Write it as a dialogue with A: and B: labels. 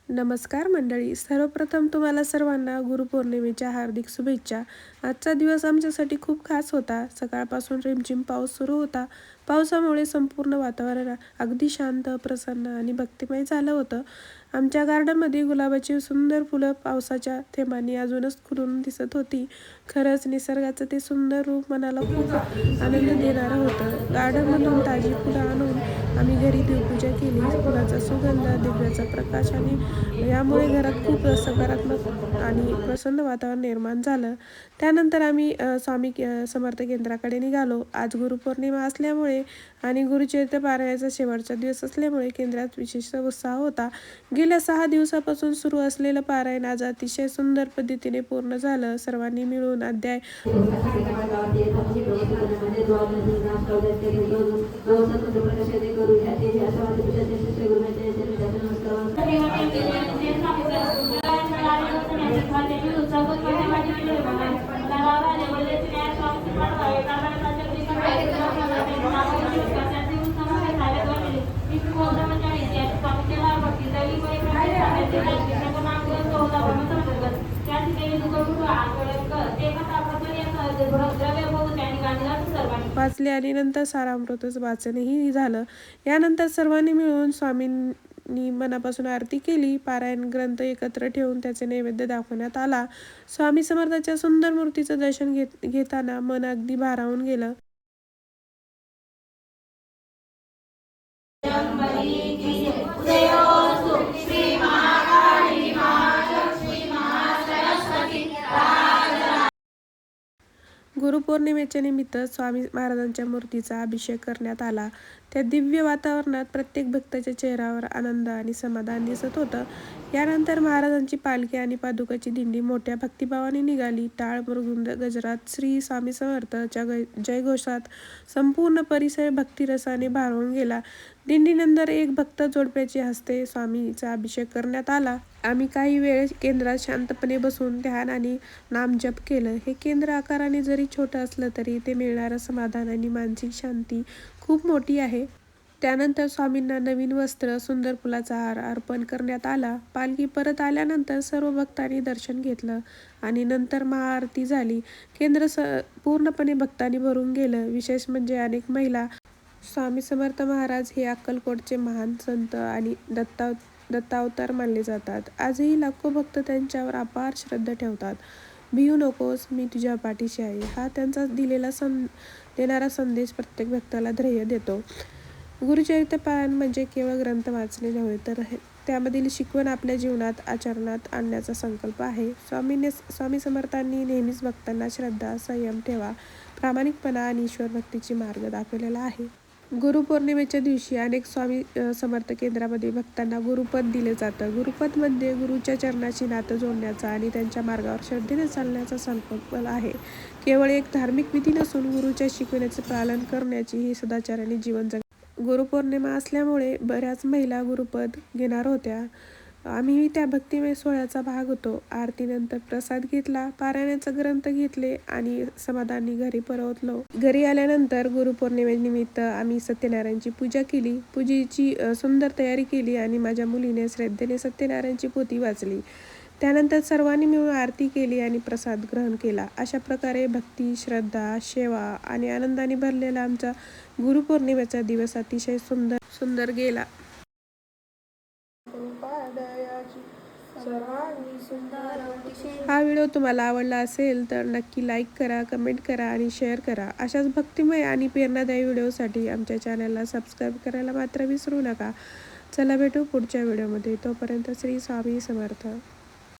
A: नमस्कार मंडळी, सर्वप्रथम तुम्हाला सर्वांना गुरुपौर्णिमेच्या हार्दिक शुभेच्छा. आजचा दिवस आमच्यासाठी खूप खास होता. सकाळपासून रिमझिम पाऊस सुरू होता. पावसामुळे संपूर्ण वातावरण अगदी शांत, प्रसन्न आणि भक्तिमय झालं होतं. आमच्या गार्डनमध्ये गुलाबाची सुंदर फुलं पावसाच्या थेंबांनी अजूनच खुलून दिसत होती. खरंच निसर्गाचं ते सुंदर रूप मनाला खूप आनंद देणारं होतं. गार्डनमधून ताजी फुलं आणून आम्ही घरी देवपूजा केली. फुलाचा सुगंध, दिव्याचा प्रकाश आणि यामुळे घरात खूप सकारात्मक आणि प्रसन्न वातावरण निर्माण झालं. त्यानंतर आम्ही स्वामी समर्थ केंद्राकडे निघालो. आज गुरुपौर्णिमा असल्यामुळे आणि गुरुचरित्र पारायणाचा शेवटचा दिवस असल्यामुळे केंद्रात विशेष उत्साह होता. गेल्या 6 दिवसापासून सुरू असलेलं पारायण आज अतिशय सुंदर पद्धतीने पूर्ण झालं. सर्वांनी मिळून अध्याय वाचले आणि नंतर सारामृतच वाचनही झालं. यानंतर सर्वांनी मिळून स्वामींनी मनापासून आरती केली. पारायण ग्रंथ एकत्र ठेवून त्याचे नैवेद्य दाखवण्यात आला. स्वामी समर्थांच्या सुंदर मूर्तीचं दर्शन घेताना मन अगदी भारावून गेलं. गुरुपौर्णिमेच्या निमित्त स्वामी महाराजांच्या मूर्तीचा अभिषेक करण्यात आला. त्या दिव्य वातावरणात प्रत्येक भक्ताच्या चेहऱ्यावर आनंद आणि समाधान दिसत होतं. यानंतर महाराजांची पालखी आणि पादुकाची दिंडी मोठ्या भक्तिभावाने निघाली. टाळ मृदुंग गजरात श्री स्वामी समर्थच्या जयघोषात संपूर्ण परिसर भक्तिरसाने भारावून गेला. दिंडीनंतर एक भक्त जोडप्याच्या हस्ते स्वामीचा अभिषेक करण्यात आला. आम्ही काही वेळ केंद्रात शांतपणे बसून ध्यान आणि नामजप केलं. हे केंद्र आकाराने जरी छोटं असलं तरी ते मिळणारं समाधान आणि मानसिक शांती खूप मोठी आहे. त्यानंतर स्वामींना नवीन वस्त्र, सुंदर फुलाचा हार अर्पण करण्यात आला. पालखी परत आल्यानंतर सर्व भक्तांनी दर्शन घेतलं आणि नंतर महाआरती झाली. केंद्र पूर्णपणे भक्तांनी भरून गेलं. विशेष म्हणजे अनेक महिला. स्वामी समर्थ महाराज हे अक्कलकोटचे महान संत आणि दत्तावतार मानले जातात. आजही लाखो भक्त त्यांच्यावर अपार श्रद्धा ठेवतात. भिवू नकोस, मी तुझ्या पाठीशी आहे, हा त्यांचा देणारा संदेश प्रत्येक भक्ताला धैर्य देतो. गुरुचरित्र पारायण म्हणजे केवळ ग्रंथ वाचणे नव्हे, तर त्यामधील शिकवण आपल्या जीवनात आचरणात आणण्याचा संकल्प आहे. स्वामी समर्थांनी नेहमीच भक्तांना श्रद्धा, संयम ठेवा, प्रामाणिकपणा आणि ईश्वर भक्तीची मार्ग दाखवलेला आहे. गुरुपौर्णिमेच्या दिवशी अनेक स्वामी समर्थ केंद्रामध्ये भक्तांना गुरुपद दिले जातं. गुरुपद म्हणजे गुरुच्या चरणाशी नातं जोडण्याचा आणि त्यांच्या मार्गावर श्रद्धेने चालण्याचा संकल्प आहे. केवळ एक धार्मिक विधी नसून गुरुच्या शिकवण्याचे पालन करण्याची ही सदाचाराने जीवन गुरुपौर्णिमा असल्यामुळे बऱ्याच महिला गुरुपद घेणार होत्या. आम्हीही त्या भक्तिमय सोहळ्याचा भाग होतो. आरतीनंतर प्रसाद घेतला, पारायणाचा ग्रंथ घेतले आणि समाधानी घरी परतलो. घरी आल्यानंतर गुरुपौर्णिमेनिमित्त आम्ही सत्यनारायणची पूजा केली. पूजेची सुंदर तयारी केली आणि माझ्या मुलीने श्रद्धेने सत्यनारायणची पोथी वाचली. त्यानंतर सर्वांनी मिळून आरती केली आणि प्रसाद ग्रहण केला. अशा प्रकारे भक्ती, श्रद्धा, सेवा आणि आनंदाने भरलेला आमचा गुरुपौर्णिमेचा दिवस अतिशय सुंदर गेला. हा व्हिडिओ तुम्हाला आवडला असेल तर नक्की लाईक करा, कमेंट करा आणि शेअर करा. अशाच भक्तिमय आणि प्रेरणादायी व्हिडिओसाठी आमच्या चॅनलला सबस्क्राईब करायला मात्र विसरू नका. चला भेटू पुढच्या व्हिडिओमध्ये. तोपर्यंत श्री स्वामी समर्थ.